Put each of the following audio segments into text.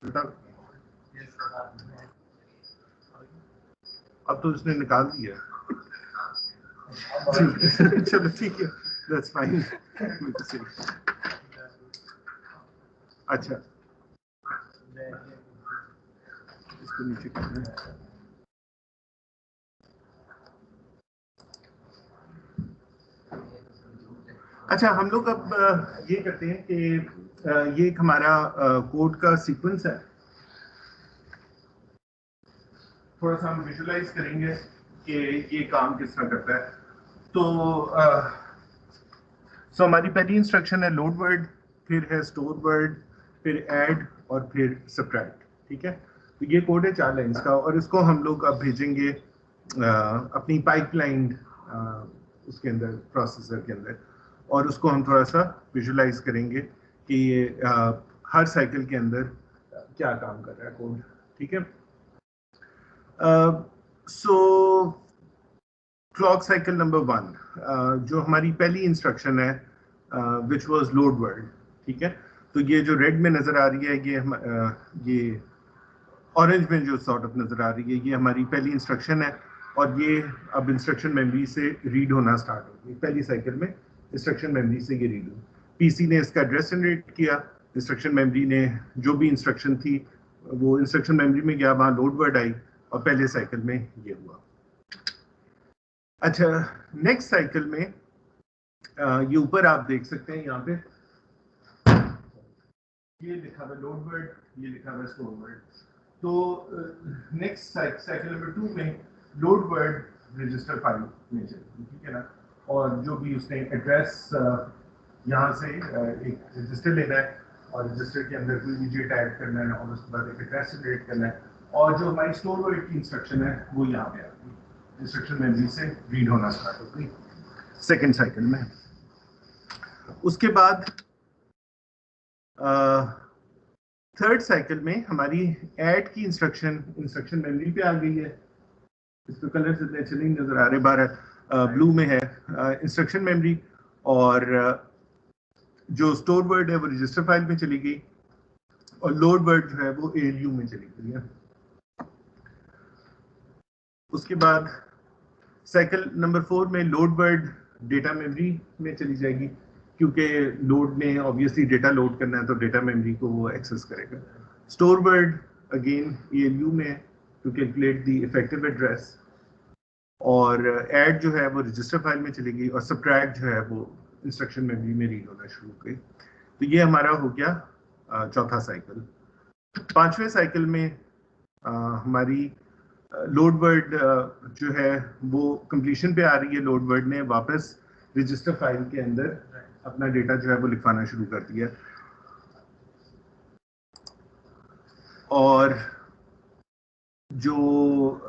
अब तो उसने निकाल दिया। चलो ठीक है, दैट्स फाइन। अच्छा, इसको नीचे करना है। अच्छा, हम लोग अब ये करते हैं कि ये हमारा कोड का सीक्वेंस है, थोड़ा सा हम विजुलाइज करेंगे कि ये काम किस तरह करता है। तो हमारी पहली इंस्ट्रक्शन है लोड वर्ड, फिर है स्टोर वर्ड, फिर ऐड और फिर सब्ट्रैक्ट। ठीक है, तो ये कोड है 4 लाइन्स का, और इसको हम लोग अब भेजेंगे अपनी पाइपलाइन उसके अंदर, प्रोसेसर के अंदर, और उसको हम थोड़ा सा विजुलाइज करेंगे कि ये हर साइकिल के अंदर क्या काम कर रहा है कोड। ठीक है, सो क्लॉक साइकिल नंबर 1, जो हमारी पहली इंस्ट्रक्शन है, विच वाज लोड वर्ड। ठीक है, तो ये जो रेड में नजर आ रही है, ये ऑरेंज में जो सॉर्ट ऑफ नजर आ रही है, ये हमारी पहली इंस्ट्रक्शन है, और ये अब इंस्ट्रक्शन मेमोरी से रीड होना स्टार्ट होगी। पहली साइकिल में इंस्ट्रक्शन मेमोरी से ये रीड हुई, पीसी ने इसका एड्रेस जनरेट किया, इंस्ट्रक्शन मेमोरी ने जो भी इंस्ट्रक्शन थी वो इंस्ट्रक्शन मेमोरी में गया, वहां लोड वर्ड आई, और पहले साइकिल में ये हुआ। अच्छा, नेक्स्ट साइकिल में ये ऊपर आप देख सकते हैं, यहाँ पे ये लिखा हुआ लोड वर्ड, ये लिखा हुआ स्टोर वर्ड। तो नेक्स्ट साइकिल नंबर 2 में लोड वर्ड रजिस्टर फाइल में चलेगी। ठीक है ना, और जो भी उसने एड्रेस यहाँ से एक रजिस्टर लेना है, और रजिस्टर के अंदर कोई डिजिट ऐड करना है, और उसके बाद एक एड्रेस जनरेट करना है, और जो हमारी स्टोर वर्ड की इंस्ट्रक्शन है वो यहाँ पे आती है, इंस्ट्रक्शन मेमोरी से रीड होना स्टार्ट हो गई सेकेंड साइकिल में। उसके बाद थर्ड साइकिल में हमारी ऐड की इंस्ट्रक्शन मेमोरी पे आ गई है। इसको कलर से अच्छे नहीं नजर आ रहे, बाहर ब्लू में है इंस्ट्रक्शन मेमोरी, और जो स्टोर वर्ड है वो रजिस्टर फाइल में चली गई, और लोड वर्ड जो है वो ALU में चली गई है। उसके बाद साइकिल नंबर 4 में लोड वर्ड डेटा मेमोरी में चली जाएगी, क्योंकि लोड ने ऑब्वियसली डेटा लोड करना है, तो डेटा मेमोरी को वो एक्सेस करेगा। स्टोर वर्ड अगेन ALU में to calculate the effective address, और ऐड जो है वो रजिस्टर फाइल में चली गई, और सब्ट्रैक्ट जो है वो इंस्ट्रक्शन मेमोरी में रीड होना शुरू हो गई। तो ये हमारा हो गया चौथा साइकिल। पांचवें साइकिल में हमारी लोड वर्ड जो है वो कंप्लीशन पे आ रही है। लोड वर्ड ने वापस रजिस्टर फाइल के अंदर अपना डेटा जो है वो लिखवाना शुरू कर दिया, और जो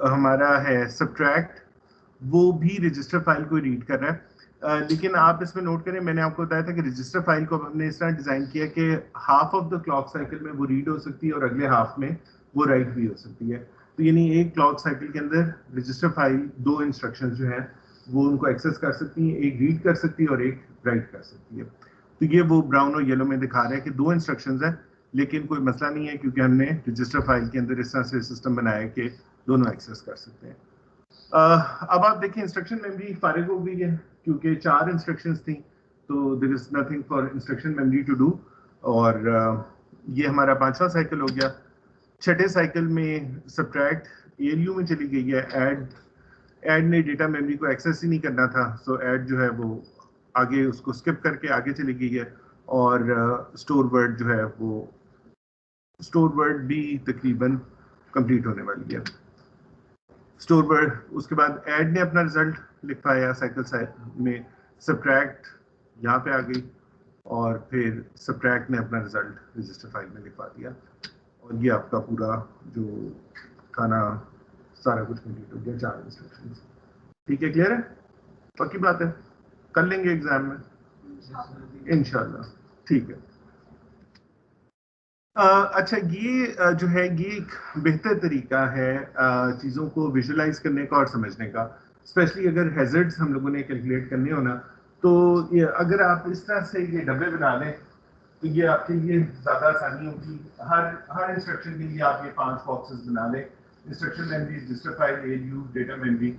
हमारा है सब्ट्रैक्ट वो भी रजिस्टर फाइल को रीड कर रहा है। लेकिन आप इसमें नोट करें, मैंने आपको बताया था कि रजिस्टर फाइल को हमने इस तरह डिजाइन किया कि half of the clock cycle में वो रीड हो सकती है, और अगले हाफ में वो राइट भी हो सकती है। तो यानी एक क्लॉक साइकिल के अंदर रजिस्टर फाइल 2 इंस्ट्रक्शंस जो हैं वो उनको एक्सेस कर सकती हैं, एक रीड कर सकती है और एक राइट कर सकती है। तो ये वो ब्राउन और येलो में दिखा रहा है कि 2 इंस्ट्रक्शंस हैं, लेकिन कोई मसला नहीं है, क्योंकि हमने रजिस्टर फाइल के अंदर इस तरह से सिस्टम बनाया कि दोनों एक्सेस कर सकते हैं। अब आप देखिए इंस्ट्रक्शन मेमोरी फारिग हो गई है, क्योंकि 4 इंस्ट्रक्शंस थी, तो there is nothing for instruction memory to do, और ये हमारा 5वां साइकिल हो गया। छठे साइकिल में सब्ट्रैक्ट ALU में चली गई है, ऐड ने डेटा मेमोरी को एक्सेस ही नहीं करना था, सो ऐड जो है वो आगे उसको स्किप करके आगे चली गई है, और स्टोर वर्ड जो है वो स्टोर वर्ड भी तकरीबन कंप्लीट होने वाली है। स्टोर वर्ड, उसके बाद ऐड ने अपना रिजल्ट लिखवाया साइकिल में, सब्ट्रैक्ट यहाँ पे आ गई, और फिर सब्ट्रैक्ट ने अपना रिजल्ट रजिस्टर फाइल में लिखवा दिया, और ये आपका पूरा जो खाना सारा कुछ कंप्लीट हो गया, 4 इंस्ट्रक्शंस। ठीक है, क्लियर है? पक्की बात है, कर लेंगे एग्जाम में इंशाल्लाह। ठीक है। अच्छा, ये जो है ये एक बेहतर तरीका है चीज़ों को विजुलाइज करने का और समझने का, स्पेशली अगर हैजर्ड्स हम लोगों ने कैलकुलेट करने हो ना, तो ये अगर आप इस तरह से ये डब्बे बना लें, तो ये आपके लिए ज़्यादा आसानी होगी। हर इंस्ट्रक्शन के लिए आप ये 5 बॉक्सेस बना लें, instruction memory, register file, ALU, data memory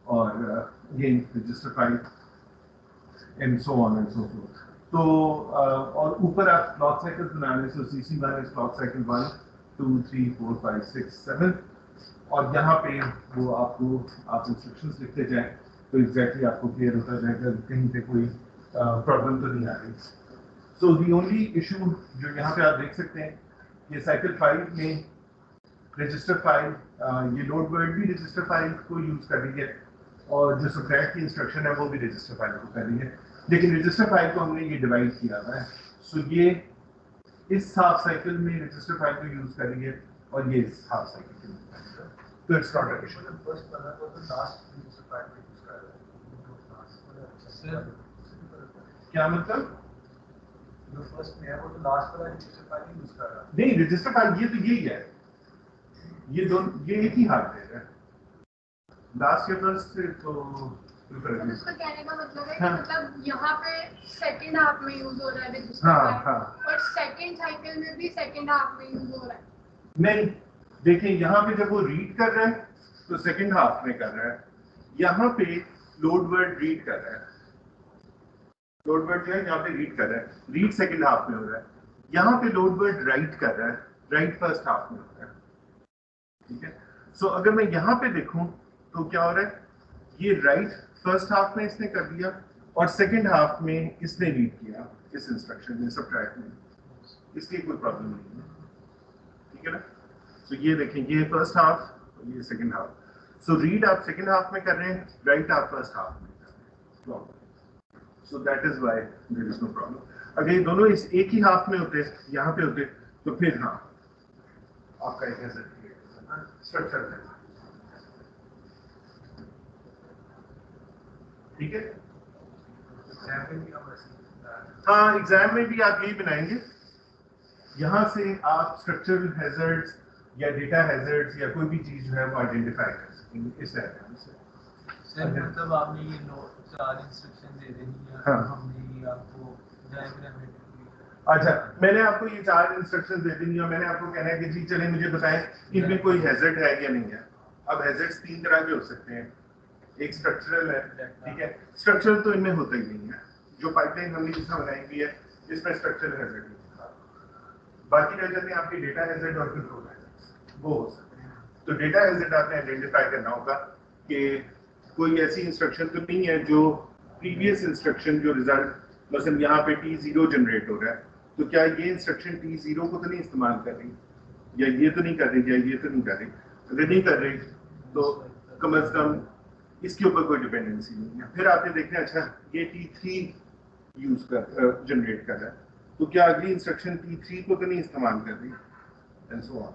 और again register file and so on and so forth. तो और ऊपर आप क्लॉक साइकिल्स बना लें, सो CC1 इज क्लॉक साइकिल 1 2 3 4 5 6 7 और यहाँ पे वो आपको आप इंस्ट्रक्शंस लिखते जाएं तो एग्जैक्टली आपको क्लियर होता जाएगा कहीं पे कोई प्रॉब्लम तो नहीं आ रही। सो दी ओनली इशू जो यहाँ पे आप देख सकते हैं, ये साइकिल 5 में रजिस्टर फाइल, ये लोड वर्ड भी रजिस्टर फाइल को यूज कर रही है और जो सब्ट्रैक्ट की इंस्ट्रक्शन है वो भी रजिस्टर फाइल को कर रही है, लेकिन रजिस्टर फाइल को हमने ये डिवाइड किया हुआ है। सो ये इस हाफ साइकिल में रजिस्टर फाइल को यूज कर रही है और ये इस हाफ साइकिल के लिए, तो it's not an issue. First वाला को तो लास्ट रजिस्टर फाइल में यूज कर रहा है, क्या मतलब? जो फर्स्ट में है वो तो लास्ट वाला रजिस्टर फाइल ही यूज कर रहा है। नहीं, रजिस्टर फाइल ये तो यही है, ये दोनों ये एक ही हार्डवेयर है, लास्ट ईयर बस तो उसका कहने का मतलब है कि मतलब यहाँ पे सेकंड हाफ में यूज हो रहा है रजिस्टर हाँ। और सेकंड साइकिल में भी सेकंड हाफ में यूज हो रहा है। नहीं, देखिए यहाँ पे जब वो रीड कर रहा है तो सेकंड हाफ में कर रहा है, यहाँ पे लोड वर्ड रीड कर रहा है, लोड वर्ड जो है यहाँ पे रीड कर रहा है, रीड सेकंड हाफ में हो रहा है, यहाँ पे लोड वर्ड राइट कर रहा है, राइट फर्स्ट हाफ में हो रहा है, ठीक है। सो अगर मैं यहाँ पे देखूं तो क्या हो रहा है, ये राइट फर्स्ट हाफ में इसने कर दिया और सेकंड हाफ में इसने रीड किया इस इंस्ट्रक्शन में, सब्ट्रैक्ट में, इसलिए कोई प्रॉब्लम नहीं है, ठीक है ना। सो ये देखें, ये फर्स्ट हाफ और ये सेकंड हाफ, सो रीड आप सेकंड हाफ में कर रहे हैं, राइट आप फर्स्ट हाफ में कर रहे हैं, so that is why there is no problem. अगर ये दोनों इस एक ही हाफ में होते, यहाँ पे होते, तो फिर हाँ आपका एक स्ट्रक्चर है, ठीक है। हाँ, एग्जाम में भी आप यही बनाएंगे, यहाँ से आप स्ट्रक्चरल हैजर्ड्स या डेटा हैजर्ड्स या कोई भी चीज जो है वो आइडेंटिफाई कर सकेंगे इस डायग्राम से। सर मतलब आपने ये नोट 4 इंस्ट्रक्शन दे देनी है, हाँ। हमने ये आपको डायग्राम में अच्छा, मैंने आपको ये 4 इंस्ट्रक्शंस दे दी और मैंने आपको कहना है कि जी चलिए मुझे बताएं इनमें कोई हैजर्ड है या नहीं है। अब हैजर्ड्स 3 तरह के हो सकते हैं, एक स्ट्रक्चरल है, ठीक है, स्ट्रक्चरल तो इनमें होता ही नहीं है, जो पाइपलाइन हमने जिसमें बनाई हुई है इसमें स्ट्रक्चरल हैजर्ड नहीं होता, बाकी रह जाते हैं आपके डेटा हैजर्ड और कंट्रोल हैजर्ड, वो हो सकते हैं। तो डेटा हैजर्ड आपने आइडेंटिफाई करना होगा कि कोई ऐसी इंस्ट्रक्शन तो नहीं है जो प्रीवियस इंस्ट्रक्शन जो रिजल्ट, मतलब यहाँ पे T0 जनरेट हो रहा है, तो क्या ये इंस्ट्रक्शन T0 को तो नहीं इस्तेमाल कर रही, या ये तो नहीं कर रही, या ये तो नहीं कर रही, अगर नहीं कर रही तो कम अज कम इसके ऊपर कोई डिपेंडेंसी नहीं है। फिर आपने देखना, अच्छा ये T3 यूज कर जनरेट कर रहा है, तो क्या अगली इंस्ट्रक्शन T3 को तो नहीं इस्तेमाल कर रही, एंड सो ऑन।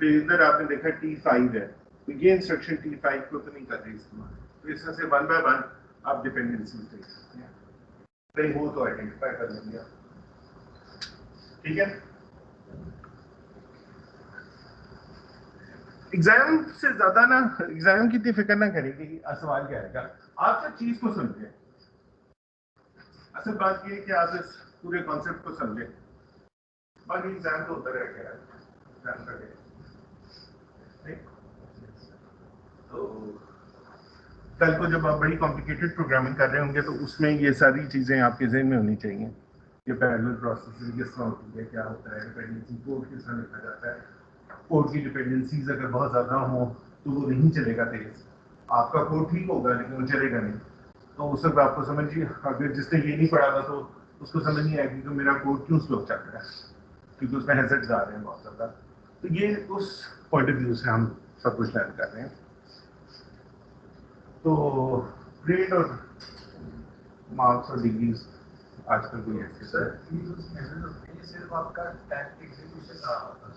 फिर इधर आपने देखा T5 है, तो ये इंस्ट्रक्शन T5 को तो नहीं कर रही इस्तेमाल, तो इस तरह से 1 बाय 1 आप डिपेंडेंसी देख सकते हैं, कहीं हो तो आइडेंटिफाई कर लेंगे, ठीक है। एग्जाम से ज्यादा ना, एग्जाम की इतनी फिक्र ना करें कि सवाल क्या आएगा, आप सब चीज को समझें, असल बात ये है कि आप इस पूरे कॉन्सेप्ट को समझें, बाकी एग्जाम तो होता रहेगा, एग्जाम का तो कल को जब आप बड़ी कॉम्प्लिकेटेड प्रोग्रामिंग कर रहे होंगे तो उसमें ये सारी चीजें आपके ज़हन में होनी चाहिए, ये पैरेलल प्रोसेसिंग किस तरह होती है, क्या होता है, डिपेंडेंसी कोड किस तरह लिखा जाता है, कोड की डिपेंडेंसीज अगर बहुत ज़्यादा हो तो वो नहीं चलेगा तेज, आपका कोड ठीक होगा लेकिन वो चलेगा नहीं, तो उस वक्त आपको समझिए, अगर जिसने ये नहीं पढ़ा था तो उसको समझ नहीं आएगी कि मेरा कोड क्यों स्लो चल रहा है, क्योंकि उसमें हैजर्ड्स आ रहे हैं बहुत ज़्यादा। तो ये उस पॉइंट ऑफ व्यू से हम सब कुछ लर्न कर रहे हैं। तो ग्रेड और मार्क्स और डिग्रीज आजकल कोई ऐसे सर ये सिर्फ आपका टाइम एग्जीक्यूशन का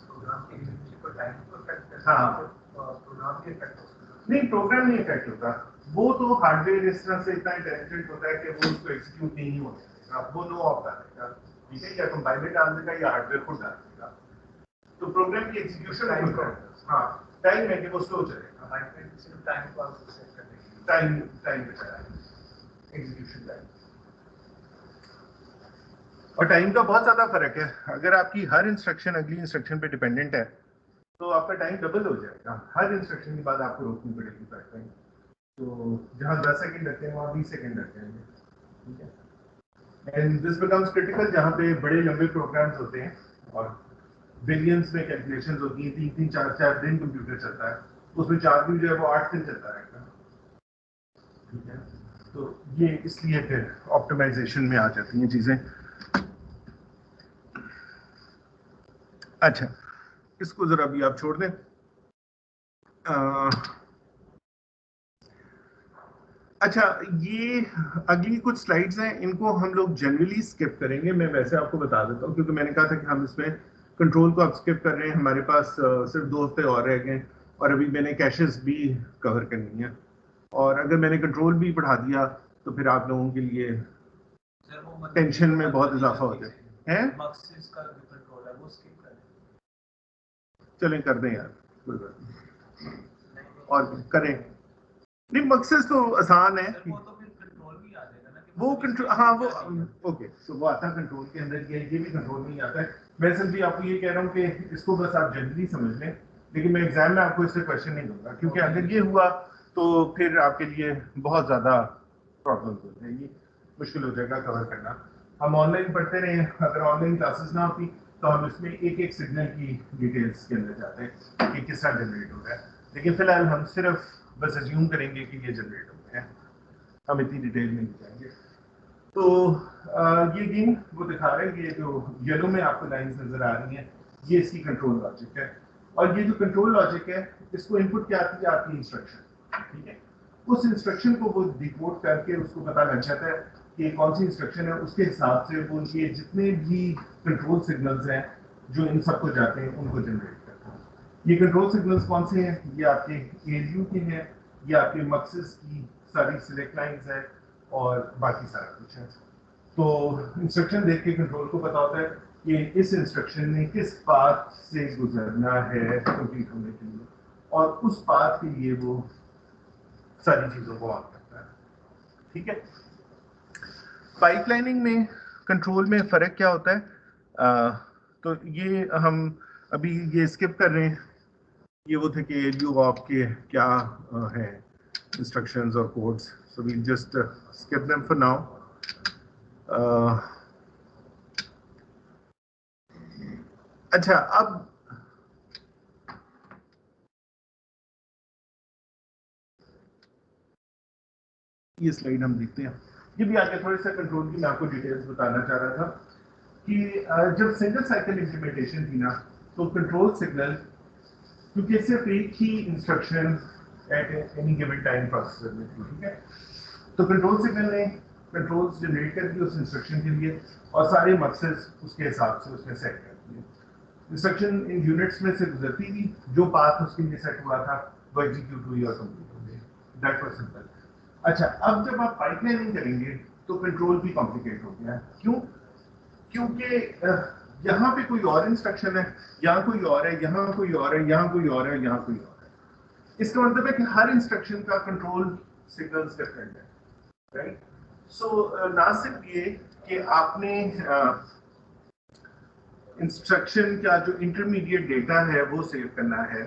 प्रोग्राम के एग्जीक्यूशन पर टाइम को इफेक्ट करता है, प्रोग्राम के इफेक्ट होता है। नहीं, प्रोग्राम नहीं इफेक्ट होता, वो तो हार्डवेयर इस तरह से इतना इंटेलिजेंट होता है कि वो उसको एग्जीक्यूट नहीं हो जाएगा, वो नो ऑफ डाल देगा, ठीक है, या कंपाइलर डाल देगा या हार्डवेयर खुद डाल देगा, तो प्रोग्राम की एग्जीक्यूशन टाइम का, हाँ टाइम है कि वो स्लो चलेगा, पाइपलाइन सिर्फ टाइम को सेट करने के लिए टाइम टाइम एग्जीक्यूशन टाइम। और टाइम का बहुत ज्यादा फर्क है। अगर आपकी हर इंस्ट्रक्शन अगली इंस्ट्रक्शन पे डिपेंडेंट है तो आपका टाइम डबल हो जाएगा। हर इंस्ट्रक्शन के बाद आपको रोकनी पड़ेगी पाइपलाइन। तो जहां 10 सेकंड लगते हैं वहां 20 सेकंड लगते हैं, ठीक है। एंड दिस बिकम्स क्रिटिकल जहां पे बड़े लंबे प्रोग्राम्स होते हैं और बिलियंस में कैलकुलेशंस होती हैं, 3-3, 4-4 दिन कंप्यूटर चलता है, उसमें चार्ज भी जो है वो 8 दिन चलता रहेगा, ठीक है। तो ये इसलिए फिर ऑप्टिमाइजेशन में आ जाती हैं चीजें। अच्छा, इसको जरा भी आप छोड़ दें। अच्छा, ये अगली कुछ स्लाइड्स हैं, इनको हम लोग जनरली स्किप करेंगे। मैं वैसे आपको बता देता हूँ क्योंकि मैंने कहा था कि हम इसमें कंट्रोल को अब स्किप कर रहे हैं। हमारे पास सिर्फ 2 हफ्ते और रह गए और अभी मैंने कैशेस भी कवर करनी है, और अगर मैंने कंट्रोल भी बढ़ा दिया तो फिर आप लोगों के लिए टेंशन में बहुत इजाफा हो जाए हैं। चलें कर दें यार, कोई बात नहीं, और करें। नहीं, मकसद तो आसान है, वो कंट्रोल, हाँ वो ओके, तो वो आता है कंट्रोल के अंदर, ये भी कंट्रोल नहीं आता है। मैं सिर्फ भी आपको ये कह रहा हूँ कि इसको बस आप जनरली समझ लें, लेकिन मैं एग्जाम में आपको इससे क्वेश्चन नहीं दूंगा क्योंकि अगर ये हुआ तो फिर आपके लिए बहुत ज्यादा प्रॉब्लम हो जाएगी, मुश्किल हो जाएगा कवर करना। हम ऑनलाइन पढ़ते रहे, अगर ऑनलाइन क्लासेस ना होती तो हम इसमें एक एक सिग्नल की डिटेल्स के अंदर जाते हैं कि किस तरह जनरेट हो रहा है, लेकिन फिलहाल हम सिर्फ बस अज्यूम करेंगे कि ये जनरेट हो रहा है, हम इतनी डिटेल में नहीं जाएंगे। तो ये गेम वो दिखा रहे हैं, ये जो येलो में आपको लाइंस नजर आ रही हैं, ये इसकी कंट्रोल लॉजिक है। और ये जो कंट्रोल लॉजिक है, इसको इनपुट क्या आती है, आपकी इंस्ट्रक्शन, ठीक है। उस इंस्ट्रक्शन को वो डिकोड करके उसको पता लग जाता है कि कौन सी इंस्ट्रक्शन है, उसके हिसाब से वो उनके जितने भी कंट्रोल सिग्नल्स हैं जो इन सबको जाते हैं उनको जनरेट करता है। ये कंट्रोल सिग्नल्स कौन से हैं, ये आपके ALU के हैं, ये आपके मक्सस की सारी सिलेक्ट लाइंस हैं और बाकी सारा कुछ है। तो इंस्ट्रक्शन देख के कंट्रोल को पता होता है कि इस इंस्ट्रक्शन में किस पाथ से गुजरना है कंप्लीट होने के लिए, और उस पाथ के लिए वो सारी चीजों को ऑन करता है, ठीक है। पाइपलाइनिंग में कंट्रोल में फर्क क्या होता है, तो ये हम अभी ये स्किप कर रहे हैं, ये वो थे कि ALU ऑफ के क्या है इंस्ट्रक्शंस और codes, so we just skip them for now. अच्छा, अब ये स्लाइड हम देखते हैं। ये भी आगे थोड़ी सा कंट्रोल की मैं आपको डिटेल्स बताना चाह रहा था कि जब सिंगल साइकिल इंप्लीमेंटेशन थी ना, तो कंट्रोल सिग्नल, क्योंकि सिर्फ एक ही instruction at any given time processor में थी, ठीक है, तो कंट्रोल सिग्नल ने कंट्रोल्स जनरेट कर दिए उस इंस्ट्रक्शन के लिए और सारे मकसद उसके हिसाब से उसने सेट कर दिए। इंस्ट्रक्शन इन यूनिट्स में से गुजरती थी, जो पाथ उसके लिए सेट हुआ था वो एग्जीक्यूट हुई और कंप्लीट हो गई, दैट वाज सिंपल। अच्छा, अब जब आप पाइपलाइनिंग करेंगे तो कंट्रोल भी कॉम्प्लिकेट हो गया। क्यों? क्योंकि यहाँ पे कोई और इंस्ट्रक्शन है, यहाँ कोई और है, यहाँ कोई और है, यहाँ कोई और है, यहाँ कोई और है। इसका मतलब है कि हर इंस्ट्रक्शन का कंट्रोल सिग्नल्स डिफरेंट है, राइट। सो ना सिर्फ ये कि आपने इंस्ट्रक्शन का जो इंटरमीडिएट डेटा है वो सेव करना है,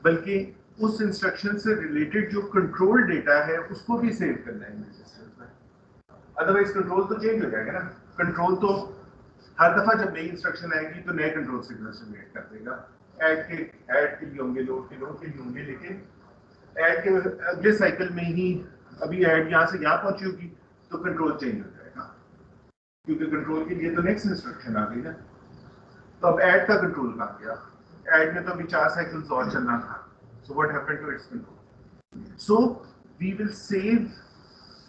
बल्कि उस इंस्ट्रक्शन से रिलेटेड जो कंट्रोल डेटा है उसको भी सेव करना है रजिस्टर्स में, अदरवाइज कंट्रोल तो चेंज हो जाएगा ना। कंट्रोल तो हर दफा जब नई इंस्ट्रक्शन आएगी तो नए कंट्रोल सिग्नल जनरेट कर देगा, ऐड के लिए होंगे, लोड के लिए होंगे, लेकिन ऐड के अगले साइकिल में ही अभी ऐड यहाँ से यहाँ पहुंची होगी तो कंट्रोल चेंज हो जाएगा, क्योंकि कंट्रोल के लिए तो नेक्स्ट इंस्ट्रक्शन आ गई ना। तो अब ऐड का कंट्रोल कहाँ गया? ऐड में तो अभी 4 साइकिल्स और चलना था, so what happened to its control? So we will save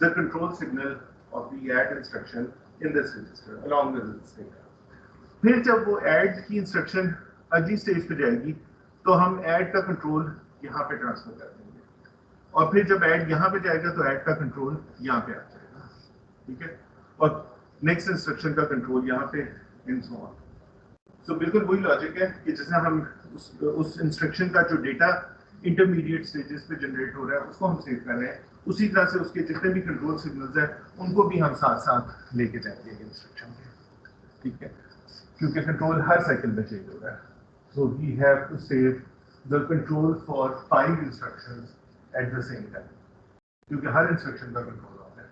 the control signal of the add instruction in this register along with this data. फिर जब वो add की इंस्ट्रक्शन अगली स्टेज पे जाएगी तो हम add का कंट्रोल यहाँ पे ट्रांसफर कर देंगे, और फिर जब add यहाँ पे जाएगा तो add का कंट्रोल यहाँ पे आ जाएगा, ठीक है, और नेक्स्ट इंस्ट्रक्शन का कंट्रोल यहाँ पे इन सो ऑन। तो बिल्कुल वही लॉजिक है कि जैसे हम उस इंस्ट्रक्शन का जो डेटा इंटरमीडिएट स्टेजेस पे जनरेट हो रहा है उसको हम सेव कर रहे हैं, उसी तरह से उसके जितने भी कंट्रोल सिग्नल्स हैं उनको भी हम साथ साथ लेके जाएंगे इंस्ट्रक्शन के। ठीक है, क्योंकि कंट्रोल हर साइकिल में चेंज हो रहा है. So we have to save the control for 5 instructions at the same time, क्योंकि हर इंस्ट्रक्शन का कंट्रोल होता है.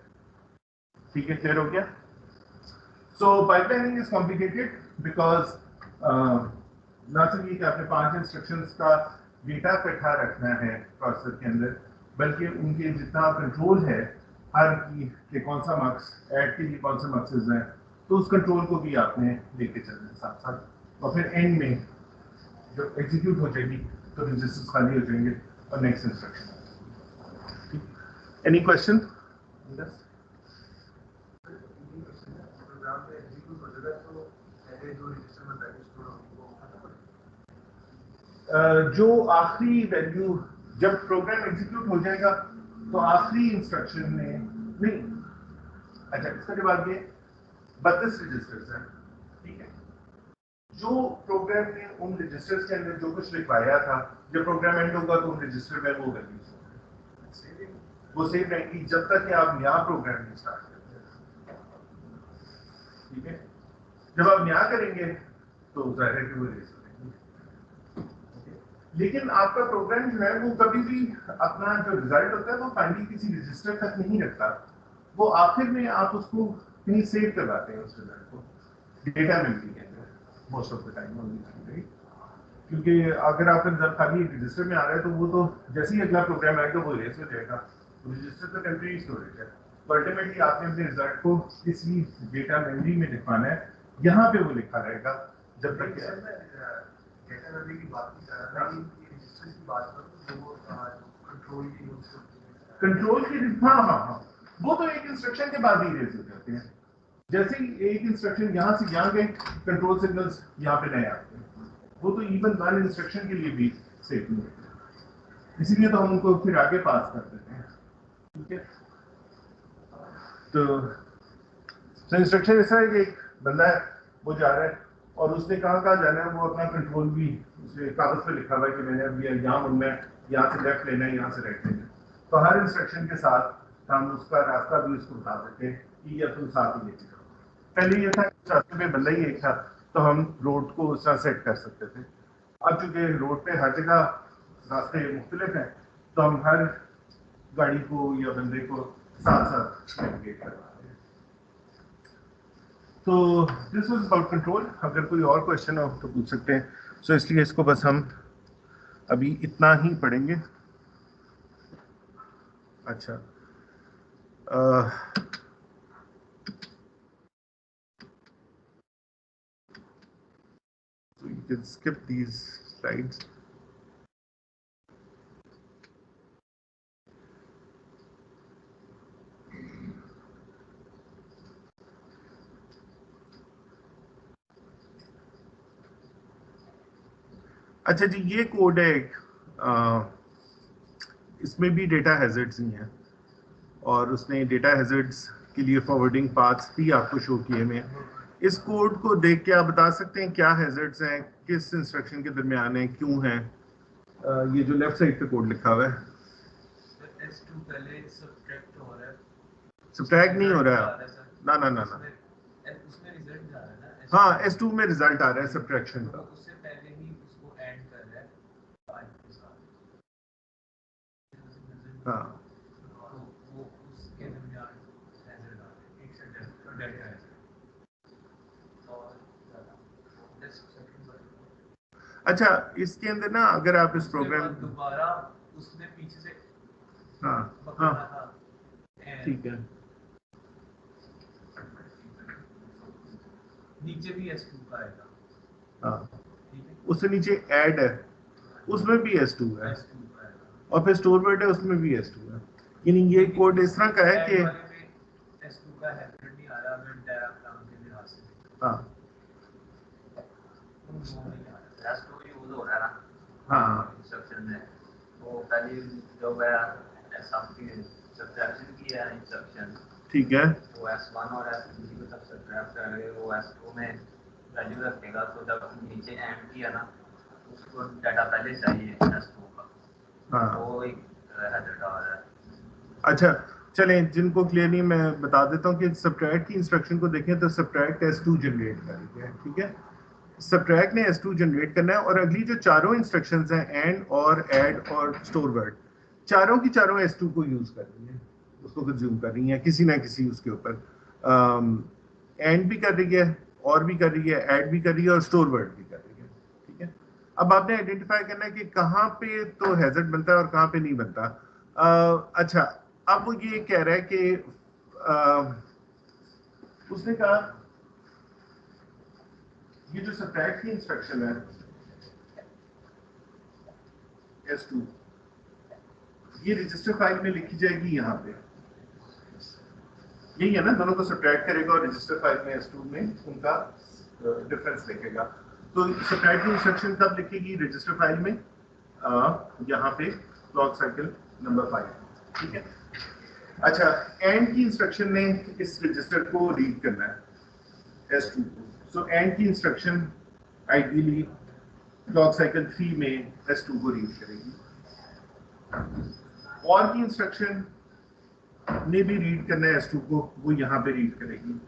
ठीक है, क्लियर हो गया? So pipelining is complicated because ना सिर्फ ये कि आपने 5 इंस्ट्रक्शंस का डेटा इकट्ठा रखना है प्रोसेसर के अंदर, बल्कि उनके जितना कंट्रोल है हर की के कौन सा मार्क्स ऐड के लिए कौन से मार्क्स हैं, तो उस कंट्रोल को भी आपने लेके चलना है साथ साथ. और फिर एंड में जब एग्जीक्यूट हो जाएगी तो रजिस्टर्स खाली हो जाएंगे और नेक्स्ट इंस्ट्रक्शन. Any question? जो आखिरी वैल्यू जब प्रोग्राम एग्जीक्यूट हो जाएगा तो आखिरी इंस्ट्रक्शन में नहीं. अच्छा, इसके बाद ये 32 रजिस्टर्स हैं. ठीक है, जो प्रोग्राम ने उन रजिस्टर्स के अंदर जो कुछ लिखवाया था, जब प्रोग्राम एंड होगा तो उन रजिस्टर में वो वैल्यूज वो सेव रहेंगी जब तक कि आप नया प्रोग्राम नहीं स्टार्ट करते. ठीक है, जब आप नया करेंगे तो जाहिर है कि वो रेस करेंगे. लेकिन आपका प्रोग्राम जो है वो कभी भी अपना जो रिजल्ट होता है वो फाइनली किसी रजिस्टर तक नहीं रखता. वो आखिर में आप उसको कहीं सेव करवाते हैं उस रिजल्ट को डेटा मेमोरी के अंदर most of the time only. क्योंकि अगर आपका रिजल्ट खाली रजिस्टर में आ रहा है तो वो तो जैसे ही अगला प्रोग्राम आएगा वो रेस हो जाएगा. रजिस्टर तो टेम्परेरी स्टोरेज है. तो अल्टीमेटली आपने अपने रिजल्ट को किसी डेटा मेमोरी में लिखवाना है, यहाँ पे वो लिखा रहेगा जब तक डेटा मेमोरी की बात नहीं कर रहा था, रजिस्टर की बात करूँ जो कंट्रोल की यूज कंट्रोल की. हाँ, वो तो एक इंस्ट्रक्शन के बाद ही रेज हो जाते हैं. जैसे ही एक इंस्ट्रक्शन यहाँ से यहाँ गए कंट्रोल सिग्नल्स यहाँ पे नए आते हैं. वो तो इवन वन इंस्ट्रक्शन के लिए भी सेफ नहीं होते, इसीलिए तो हम उनको फिर आगे पास कर देते हैं. ठीक है, तो इंस्ट्रक्शन ऐसा है कि एक बंदा है वो जा रहा है और उसने कहाँ जाना है वो अपना कंट्रोल भी उसने कागज पे लिखा हुआ है कि मैंने अभी यहाँ मुड़ना है, यहाँ से लेफ्ट लेना है, यहाँ से राइट लेना है. तो हर इंस्ट्रक्शन के साथ हम उसका रास्ता भी उसको बता देते हैं कि या तुम साथ ही लेके जाओ. पहले ये था कि रास्ते पे बंदा ही एक था तो हम रोड को उस तरह सेट कर सकते थे. अब चूंकि रोड पे हर जगह रास्ते मुख्तलिफ हैं तो हम हर गाड़ी को या बंदे को साथ साथ नेविगेट करवाते हैं. तो दिस वाज अबाउट कंट्रोल. अगर कोई और क्वेश्चन हो तो पूछ सकते हैं. सो इसलिए इसको बस हम अभी इतना ही पढ़ेंगे. अच्छा, so you can skip these slides. अच्छा जी, ये कोड है एक, इसमें भी डेटा हैजर्ड्स ही हैं और उसने डेटा हैजर्ड्स के लिए फॉरवर्डिंग पाथ्स भी आपको शो किए हुए हैं. इस कोड को देख के आप बता सकते हैं क्या हैजर्ड्स हैं, किस इंस्ट्रक्शन के दरमियान है, क्यों हैं. ये जो लेफ्ट साइड पे कोड लिखा हुआ है, S2 पहले सब्ट्रैक्ट हो रहा है, सब्ट्रैक्ट नहीं हो रहा है. ना उसमें रिजल्ट जा रहा है ना. हाँ, S2 में रिजल्ट आ रहा है सब्ट्रैक्शन का. उससे पहले ही उसको ऐड कर रहा है 5 के साथ. हाँ, वो उसके दरमियान हैजर्ड आ रहा है, एक से डेल्टा हैजर्ड और अच्छा, इसके अंदर ना अगर आप इस प्रोग्राम दोबारा उसने पीछे से हाँ ठीक है, नीचे भी S2 का आएगा. हाँ, उससे नीचे ऐड है उसमें भी S2 है S2 का आएगा और फिर स्टोर वर्ड है उसमें भी S2 है. यानी ये कोड इस तरह का है कि S2 का हैजर्ड नहीं आ रहा अगर डायग्राम के लिहाज से. हाँ S2 यूज हो रहा है ना. हाँ, इंस्ट्रक्शन में वो पहले जो है सबकी सब्ट्रैक्शन की है इंस्ट्रक्शन. ठीक है, वो S1 और S3 को तब सब्ट्रैक्ट करके वो S2 में वैल्यू रखेगा. तो जब नीचे एंड किया ना उसको डाटा पहले चाहिए S2 का. हाँ, वो एक हैजर्ड आ रहा है. अच्छा चलें, जिनको क्लियर नहीं मैं बता देता हूँ कि सब्ट्रैक्ट की इंस्ट्रक्शन को देखें तो सब्ट्रैक्ट S2 जनरेट करेंगे, ठीक है। सब्ट्रैक्ट ने S2 जनरेट करना है और अगली जो चारों इंस्ट्रक्शंस हैं एंड और ऐड और स्टोर वर्ड, चारों की चारों S2 को यूज कर रही हैं, उसको कंज्यूम कर रही हैं किसी ना किसी उसके ऊपर। एंड भी कर रही है और भी कर रही है, ऐड भी कर रही है और स्टोर वर्ड भी कर रही है, ठीक है। अब आपने आइडेंटिफाई करना है कि कहाँ पे तो हैजर्ड बनता है और कहाँ पे नहीं बनता। अच्छा, अब वो ये कह रहा है कि उसने कहा ये जो सब्ट्रैक्ट की इंस्ट्रक्शन है S2, ये रजिस्टर फाइल में लिखी जाएगी यहाँ पे, यही है ना, दोनों को सब्ट्रैक्ट करेगा और रजिस्टर फाइल में S2 में उनका डिफरेंस लिखेगा। तो सब्ट्रैक्ट की इंस्ट्रक्शन कब लिखेगी? रजिस्टर फाइल में, यहाँ पे क्लॉक साइकिल नंबर 5, ठीक है। अच्छा, एंड की इंस्ट्रक्शन ने इस रजिस्टर को रीड करना है S2 को, सो एंड की इंस्ट्रक्शन आइडियली क्लॉक साइकिल 3 में S2 को रीड करेगी। और की इंस्ट्रक्शन ने भी रीड करना है S2 को, वो यहाँ पे रीड करेगी।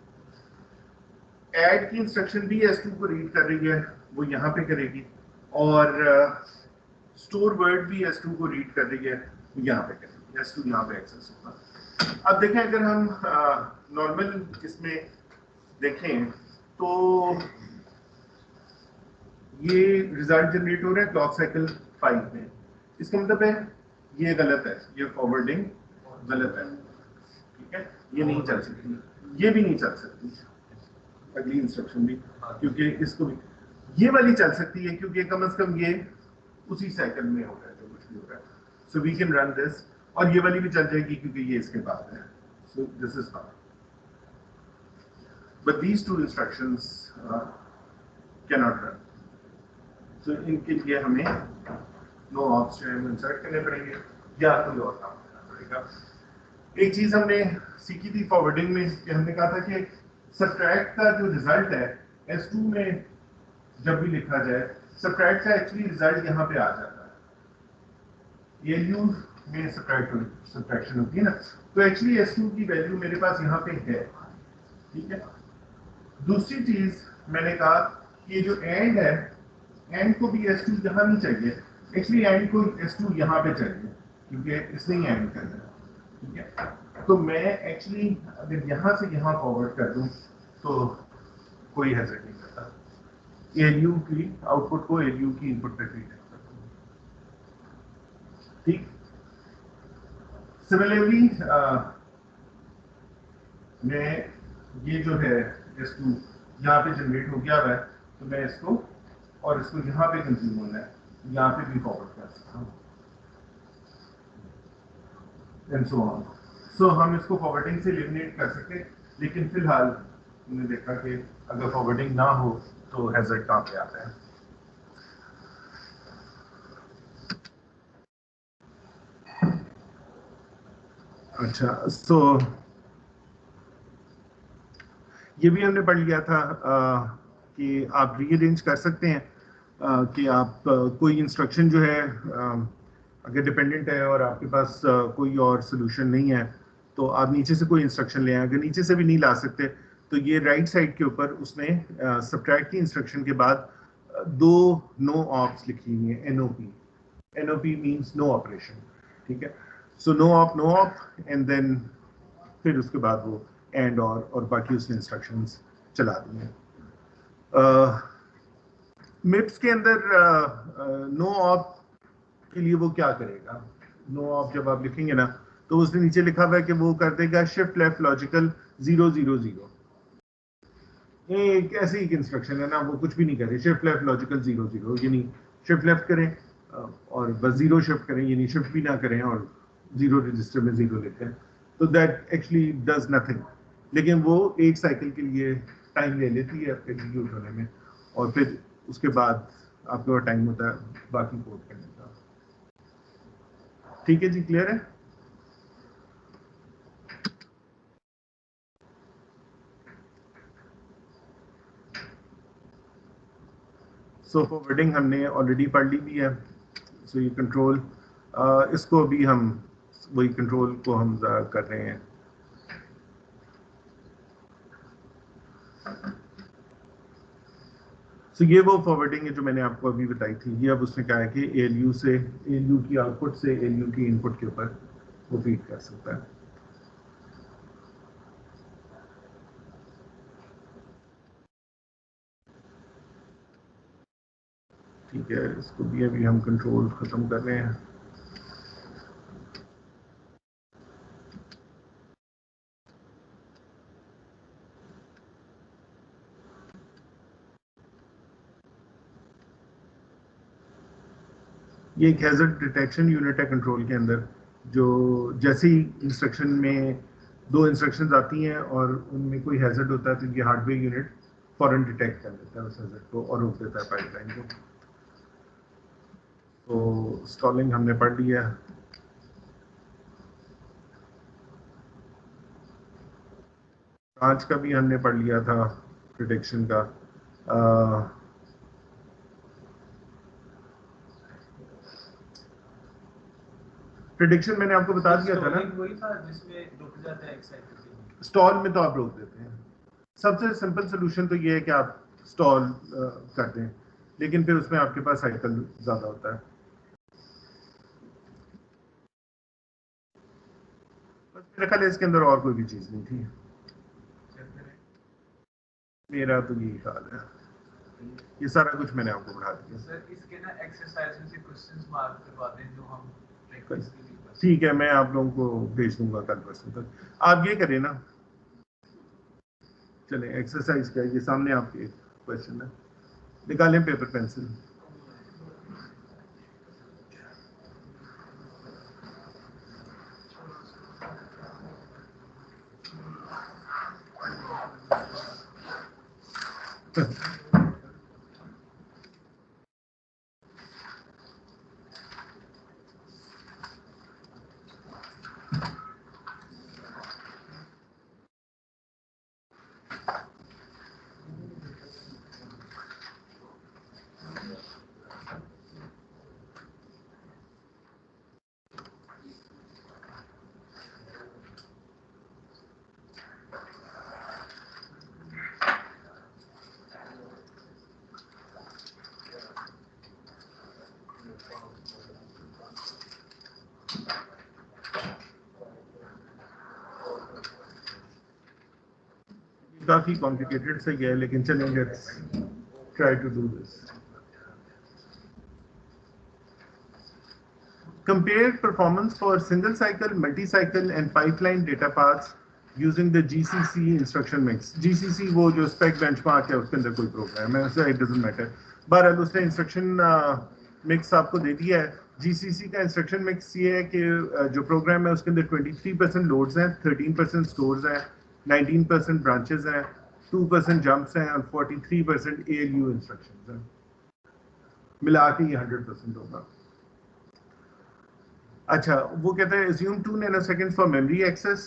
ऐड की इंस्ट्रक्शन भी S2 को रीड कर रही है, वो यहाँ पे करेगी। और स्टोर वर्ड भी S2 को रीड कर रही है, वो यहाँ पे करेगी। S2 यहाँ पे एक्सेस होगा। अब देखें, अगर हम नॉर्मल इसमें देखें तो ये रिजल्ट जनरेट हो रहा है क्लॉक साइकिल 5 में, इसका मतलब है ये गलत है, ये फॉरवर्डिंग गलत है, ठीक है। ये नहीं चल सकती, ये भी नहीं चल सकती, अगली इंस्ट्रक्शन भी, क्योंकि इसको भी ये वाली चल सकती है क्योंकि कम से कम ये उसी साइकिल में हो रहा है जो कुछ भी हो रहा है। So we can run this, और ये वाली भी चल जाएगी क्योंकि ये इसके बाद है। So this is fine, but these two instructions can not run. So इनके लिए हमें नो ऑप्स जो है इंसर्ट करने पड़ेंगे या कोई और काम करना पड़ेगा। एक चीज हमने सीखी थी फॉरवर्डिंग में कि हमने कहा था कि सब्ट्रैक्ट का जो रिजल्ट है S2 में जब भी लिखा जाए, सब्ट्रैक्ट का एक्चुअली रिजल्ट यहाँ पे आ जाता है। ALU में सब्ट्रैक्शन होती है ना, तो एक्चुअली S2 की वैल्यू मेरे पास यहाँ पे है, ठीक है। दूसरी चीज मैंने कहा कि ये जो एंड है, एंड को भी S2 यहाँ नहीं चाहिए, एक्चुअली एंड को S2 यहाँ पे चाहिए क्योंकि इसने ही एंड करना है, ठीक है। तो मैं एक्चुअली अगर यहाँ से यहाँ फॉरवर्ड कर दूं तो कोई हैजर्ड नहीं करता, ALU की आउटपुट को ALU की इनपुट पे फीड करता हूं, ठीक। सिमिलरली मैं ये जो है S2 यहाँ पे जनरेट हो गया है, तो मैं इसको और इसको यहाँ पे कंज्यूम होना है, यहाँ पे भी फॉरवर्ड कर सकता हूँ एंड सो ऑन। सो हम इसको फॉरवर्डिंग से एलिमिनेट कर सकते हैं, लेकिन फिलहाल हमने देखा कि अगर फॉरवर्डिंग ना हो तो हैजर्ड कहाँ पे आता है। अच्छा, सो ये भी हमने पढ़ लिया था कि आप रीअरेंज कर सकते हैं कि आप कोई इंस्ट्रक्शन जो है अगर डिपेंडेंट है और आपके पास कोई और सोल्यूशन नहीं है तो आप नीचे से कोई इंस्ट्रक्शन ले आए। अगर नीचे से भी नहीं ला सकते तो ये राइट साइड के ऊपर उसने सब्ट्रैक्ट की इंस्ट्रक्शन के बाद दो नो ऑप्स लिखी हुई है, NOP मींस नो ऑपरेशन, ठीक है। So no op and then फिर उसके बाद वो एंड और बाकी उसने इंस्ट्रक्शंस चला दी हैं। मिप्स के अंदर नो ऑप के लिए वो क्या करेगा? नो ऑप जब आप लिखेंगे ना तो उसने नीचे लिखा हुआ है कि वो कर देगा शिफ्ट लेफ्ट लॉजिकल 000। एक ऐसी एक इंस्ट्रक्शन है ना, वो कुछ भी नहीं करे, शिफ्ट लेफ्ट लॉजिकल 00, यानी शिफ्ट लेफ्ट करें और बस 0 शिफ्ट करें, यानी शिफ्ट भी ना करें और 0 रजिस्टर में 0 लेते हैं, तो दैट एक्चुअली डज नथिंग। लेकिन वो एक साइकिल के लिए टाइम ले लेती है एग्जीक्यूट होने में, और फिर उसके बाद आपके पास टाइम होता है बाकी कोड करने का। ठीक है जी, क्लियर है? सो फॉरवर्डिंग हमने ऑलरेडी पढ़ ली भी है। सो ये कंट्रोल इसको अभी हम वही कंट्रोल को हम कर रहे हैं। तो ये वो फॉरवर्डिंग है जो मैंने आपको अभी बताई थी। ये अब उसने कहा है कि ALU की आउटपुट से ALU की इनपुट के ऊपर वो फीड कर सकता है। ठीक है, इसको भी अभी हम कंट्रोल खत्म कर रहे हैं। ये एक हैजर्ड डिटेक्शन यूनिट है कंट्रोल के अंदर, जो जैसे ही इंस्ट्रक्शन में 2 इंस्ट्रक्शंस आती हैं और उनमें कोई हैजर्ड होता है तो ये हार्डवेयर यूनिट फौरन डिटेक्ट कर लेता है उस हैजर्ड को और रोक देता है पाइपलाइन को। तो स्टॉलिंग हमने पढ़ लिया। आज का भी हमने पढ़ लिया था प्रिडिक्शन का। प्रिडिक्शन मैंने आपको बता दिया था ना, वही था जिसमें रुक जाता है एक्साइटेड। स्टॉल में तो आप रोक देते हैं। सबसे सिंपल सोल्यूशन तो ये है कि आप स्टॉल कर दें, लेकिन फिर उसमें आपके पास साइकिल ज्यादा होता है। बस मेरे ख्याल इसके अंदर और कोई भी चीज नहीं थी। मेरा तो यही ख्याल है, ये सारा कुछ मैंने आपको बढ़ा दिया। सर इसके ना एक्सरसाइज से क्वेश्चंस मार्क करवा दें जो हम प्रैक्टिस के लिए। ठीक है, मैं आप लोगों को भेज दूंगा कल परसों तक। आप ये करें ना, चलें एक्सरसाइज क्या है, ये सामने आपके क्वेश्चन है, निकालें पेपर पेंसिल। काफी कॉम्प्लिकेटेड से गया है, लेकिन चलेंगे, try to do this. Compare performance for single cycle, multi-cycle and pipeline data paths using the GCC instruction mix. GCC वो जो spec benchmark है उसके अंदर कोई प्रोग्राम है, so it doesn't matter। बहरहाल उसने इंस्ट्रक्शन मिक्स आपको दे दिया है। GCC का इंस्ट्रक्शन मिक्स ये है कि जो प्रोग्राम है उसके अंदर 23% लोड्स हैं, 13% स्टोर्स हैं, 19% ब्रांचेस हैं, 2% जंप्स हैं और 43% ALU इंस्ट्रक्शंस हैं। मिला के ये 100% होगा। अच्छा, वो कहते हैं assume 2 nanoseconds for memory access,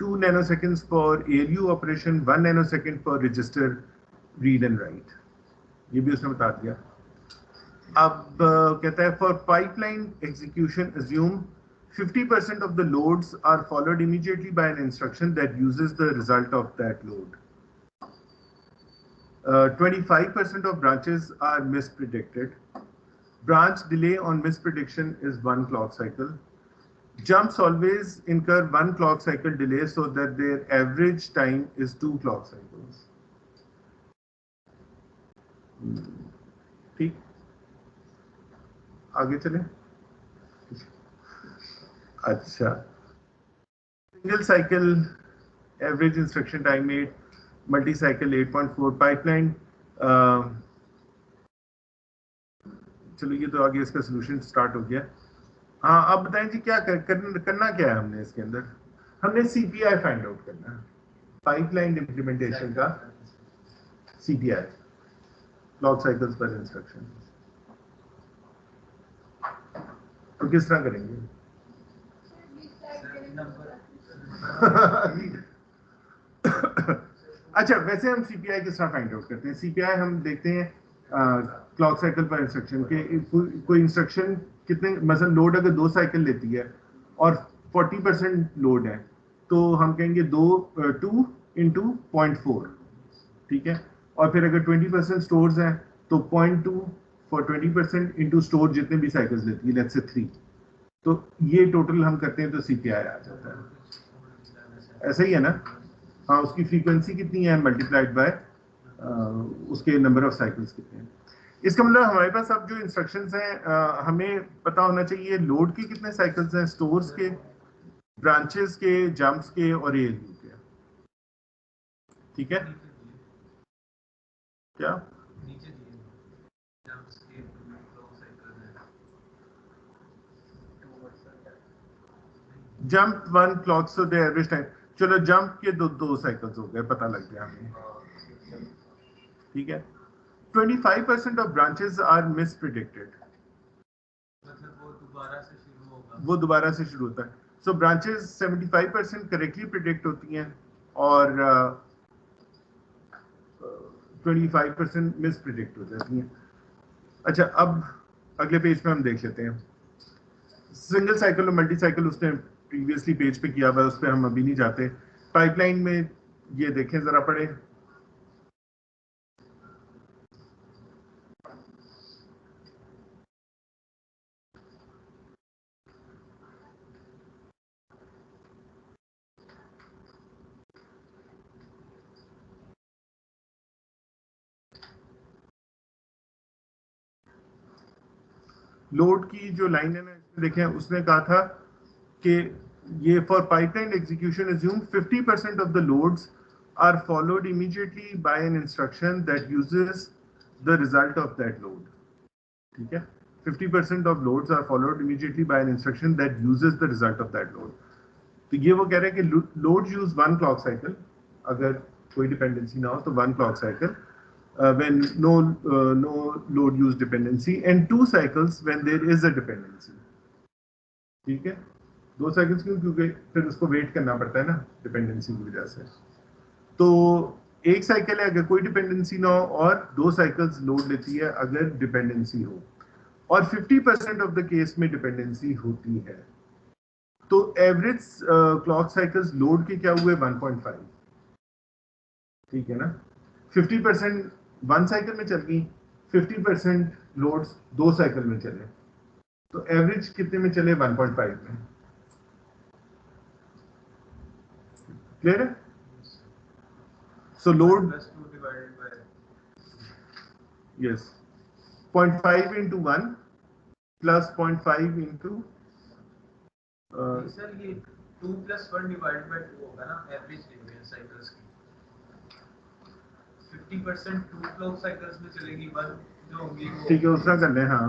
2 nanoseconds for ALU operation, 1 nanosecond for register read and write। ये भी उसने बता दिया। अब कहता है for pipeline execution assume 50% of the loads are followed immediately by an instruction that uses the result of that load। 25% of branches are mispredicted। Branch delay on misprediction is 1 clock cycle। Jumps always incur 1 clock cycle delay so that their average time is 2 clock cycles। ठीक, आगे चलें। अच्छा, single cycle average instruction time 8, multi cycle 8.4, pipeline चलो ये तो आगे इसका solution start हो गया। हाँ, अब बताएं जी क्या करना क्या है हमने इसके अंदर। हमने CPI फाइंड आउट करना है, पाइपलाइन इंप्लीमेंटेशन का CPI, क्लॉक साइकिल्स पर इंस्ट्रक्शन। तो किस तरह करेंगे? अच्छा, वैसे हम CPI किस तरह फाइंड आउट करते हैं? CPI हम देखते हैं क्लॉक साइकिल पर इंस्ट्रक्शन के कोई इंस्ट्रक्शन कितने, मतलब लोड अगर 2 साइकिल लेती है और 40% लोड है तो हम कहेंगे 2 इंटू 0.4, ठीक है। और फिर अगर 20% स्टोर्स हैं तो 0.2 फॉर 20% इंटू स्टोर जितने भी साइकिल्स लेती है, लेट्स से 3, तो ये टोटल हम करते हैं तो सीपीआई आ जाता है। ऐसा ही है ना? हाँ, उसकी फ्रीक्वेंसी कितनी है मल्टीप्लाइड बाय उसके नंबर ऑफ साइकिल्स कितने हैं। इसका मतलब हमारे पास अब जो इंस्ट्रक्शंस हैं हमें पता होना चाहिए लोड के कितने साइकिल्स हैं, स्टोर्स के, ब्रांचेस के, जंप्स के और एएलयू के। ठीक है, क्या jump 1 clock so the average time, चलो जंप के दो साइकिल्स हो गए, पता लग गया हमें। ठीक है, 25% ऑफ ब्रांचेस आर मिसप्रेडिक्टेड, मतलब वो दोबारा से शुरू होता है। सो ब्रांचेस 75% करेक्टली प्रिडिक्ट होती हैं और 25% मिस प्रिडिक्ट हो जाती हैं। अच्छा, अब अगले पेज पे हम देख लेते हैं सिंगल साइकिल और मल्टी साइकिल, उसने प्रीवियसली पेज पे किया हुआ है, उस पर हम अभी नहीं जाते। पाइपलाइन में ये देखें जरा पढ़े। लोड की जो लाइन है ना, देखें उसने कहा था कि ये for pipeline execution assume 50% of the loads are followed immediately by an instruction that uses the result of that load. ठीक है, 50% of loads are followed immediately by an instruction that uses the result of that load. तो ये वो कह रहे हैं कि loads use 1 clock cycle, अगर कोई डिपेंडेंसी ना हो तो 1 clock cycle, when no load use dependency, and 2 cycles when there is a dependency. ठीक है, 2 साइकिल्स क्यों? क्योंकि फिर उसको वेट करना पड़ता है ना डिपेंडेंसी की वजह से। तो 1 साइकिल है अगर कोई डिपेंडेंसी ना हो, और 2 साइकिल्स लोड लेती है अगर डिपेंडेंसी हो, और 50% ऑफ द केस में डिपेंडेंसी होती है। तो एवरेज क्लॉक साइकिल्स लोड के क्या हुए? 1.5, ठीक है ना। 50% 1 साइकिल में चल गई, 50% लोड्स 2 साइकिल में चले, तो एवरेज कितने में चले? 1.5 में। क्लियर है? सो load yes 0.5 into 1 plus 0.5 into sir ये 2 + 1 डिवाइडेड बाय 2 होगा ना एवरेज डिवीजन साइकिल्स की। 50% 2 क्लॉक साइकिल्स में चलेगी, 1 जो होगी वो, ठीक है, उसका कर लें। हाँ,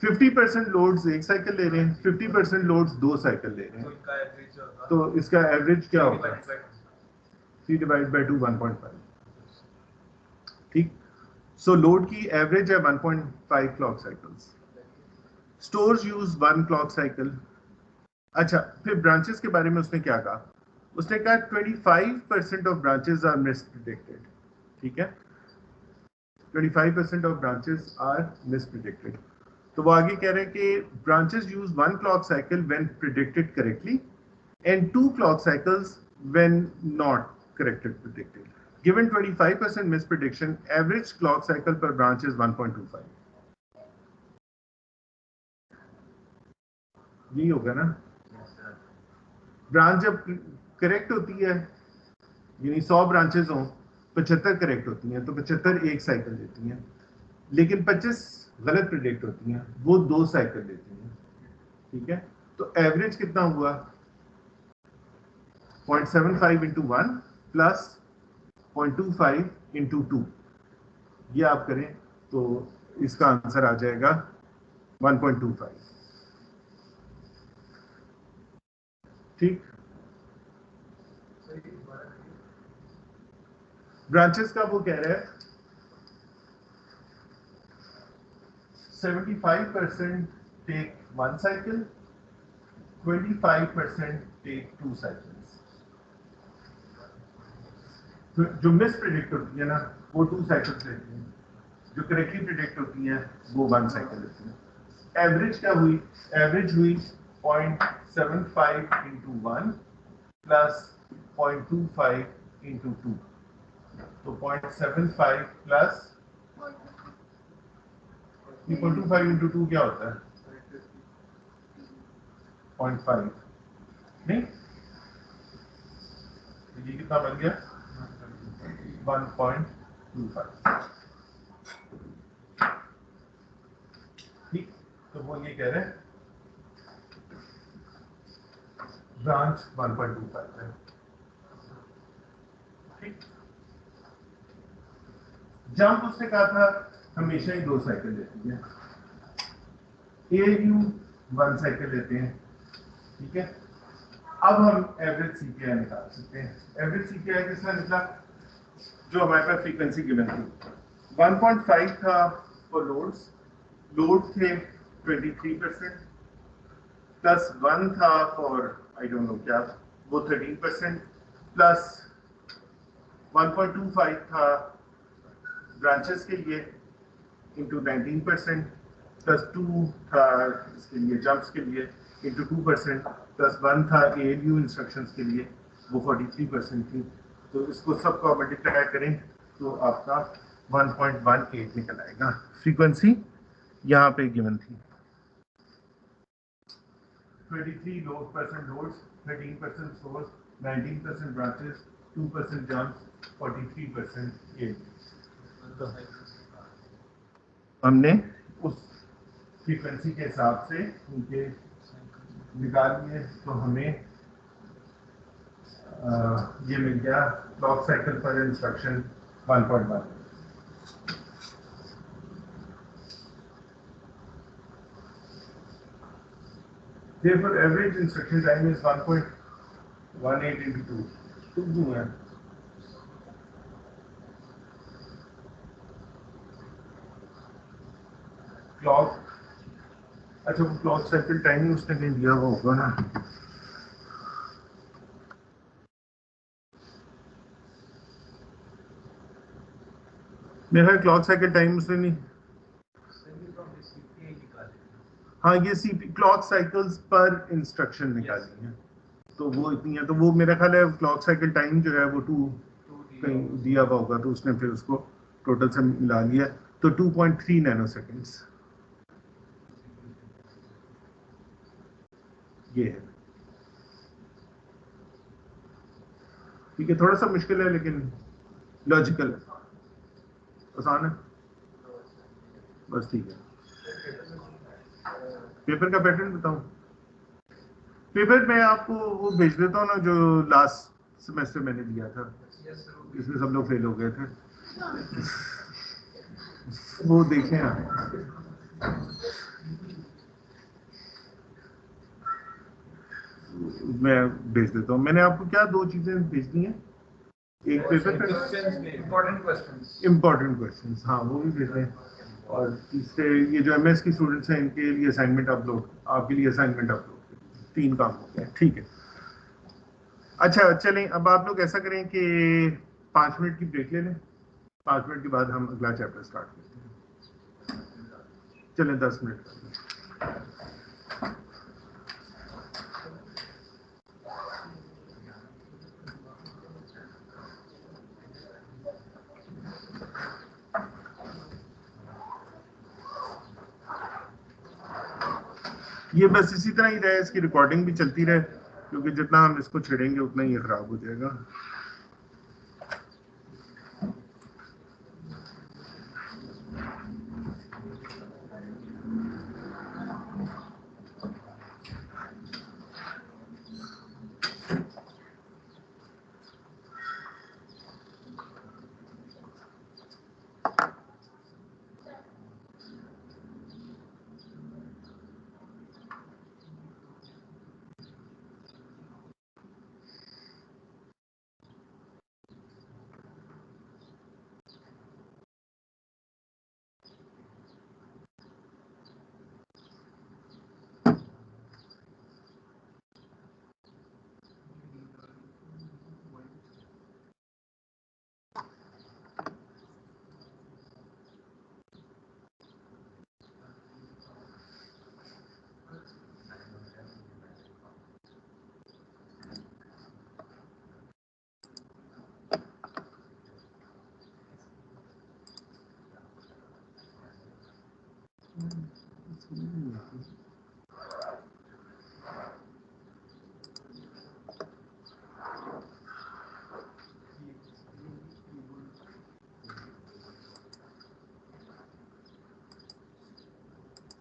50% लोड्स 1 साइकिल ले रहे हैं, 50% लोड्स 2 साइकिल ले रहे तो हैं, इनका एवरेज होगा, तो इसका एवरेज क्या होगा? divided by 3 divide by 2 1.5। ठीक, सो लोड की एवरेज है 1.5 clock cycles. Stores use 1 clock cycle. अच्छा, फिर ब्रांचेस के बारे में उसने क्या कहा? उसने कहा 25% ऑफ ब्रांचेस आर मिसप्रेडिक्टेड। ठीक है, 25% ऑफ ब्रांचेस आर मिसप्रेडिक्टेड। तो वो आगे कह रहे हैं कि branches use 1 clock cycle when predicted correctly and 2 clock cycles when not predicted. Given 25% misprediction, average clock cycle per branch is 1.25. यही होगा ना? ब्रांच जब करेक्ट होती है, यानी 100 ब्रांचेस हों, 75 करेक्ट होती हैं, तो 75 1 साइकिल देती हैं, लेकिन 25 गलत प्रिडिक्ट होती हैं, वो 2 साइकिल देती हैं। ठीक है, तो एवरेज कितना हुआ? 0.75 into 1 plus 0.25 into 2, ये आप करें तो इसका आंसर आ जाएगा 1.25। ठीक, ब्रांचेस का वो कह रहा है 75% टेक 1 साइकिल, 25% टेक 2 साइकिल्स। जो मिस प्रिडिक्ट होती है ना, वो 2 साइकिल्स लेती हैं। जो करेक्टली प्रिडिक्ट होती हैं वो 1 साइकिल लेती हैं। एवरेज क्या हुई? एवरेज हुई 0.75 इंटू 1 प्लस 0.25 इंटू 2, तो 0.75 प्लस 0.25 इंटू 2 क्या होता है? 0.5 नहीं, ये कितना बन गया? 1.25। ठीक, तो वो ये कह रहे हैं ब्रांच 1.25 है। ठीक, जंप उसने कहा था हमेशा ही 2 साइकिल लेती है, ALU 1 साइकिल लेते हैं। ठीक है, अब हम एवरेज CPI निकाल सकते हैं। एवरेज CPI किसका निकला? जो हमारे पास फ्रीक्वेंसी गिवन थी 1.5 था फॉर लोड्स, लोड थे 23%, प्लस 1 था फॉर आई डोंट नो क्या, वो 13%, प्लस 1.25 था ब्रांचेस के लिए इंटू 19%, प्लस 2 था इसके लिए जंप्स के लिए इंटू 2%, प्लस 1 था ALU इंस्ट्रक्शंस के लिए, वो 43% थी। तो इसको सबको मल्टीप्लाई करें तो आपका 1.18 निकल आएगा। फ्रीक्वेंसी यहाँ पे गिवन थी 23 loads, 13% source, 19% branches, 2% jumps, 43% ALU। हमने उस फ्रीक्वेंसी के हिसाब से उनके निकाल लिए, तो हमें ये मिल गया क्लॉक साइकिल पर instruction 1.1। Therefore, average instruction time is 1.18 into 2 है। क्लॉक, अच्छा वो क्लॉक साइकिल टाइम उसने कहीं दिया हुआ होगा ना। मेरा क्लॉक साइकिल टाइम उसने नहीं, हाँ ये CP क्लॉक साइकिल्स पर इंस्ट्रक्शन निकाली है, तो वो इतनी है। तो वो मेरा ख्याल है क्लॉक साइकिल टाइम जो है वो 2 कहीं दिया हुआ होगा, तो उसने फिर उसको टोटल से मिला लिया, तो 2.3 नैनो सेकेंड्स ये है। ठीक है, थोड़ा सा मुश्किल है लेकिन लॉजिकल है, आसान है बस। ठीक है, पेपर का पैटर्न बताऊं? पेपर मैं आपको वो भेज देता हूँ ना, जो लास्ट सेमेस्टर मैंने दिया था, इसमें सब लोग फेल हो गए थे, वो देखें आप। मैं भेज देता हूँ। मैंने आपको क्या 2 चीजें भेजनी है, एक पेपर इम्पोर्टेंट क्वेश्चंस, हाँ वो भी भेज दें, और तीसरे ये जो MS की स्टूडेंट्स हैं इनके लिए असाइनमेंट अपलोड, आपके लिए असाइनमेंट अपलोड, 3 काम हो गए। ठीक है, अच्छा चलें, अब आप लोग ऐसा करें कि 5 मिनट की ब्रेक ले लें, 5 मिनट के बाद हम अगला चैप्टर स्टार्ट करते हैं। चलें 10 मिनट। ये बस इसी तरह ही रहे, इसकी रिकॉर्डिंग भी चलती रहे, क्योंकि जितना हम इसको छेड़ेंगे उतना ही ये खराब हो जाएगा। जी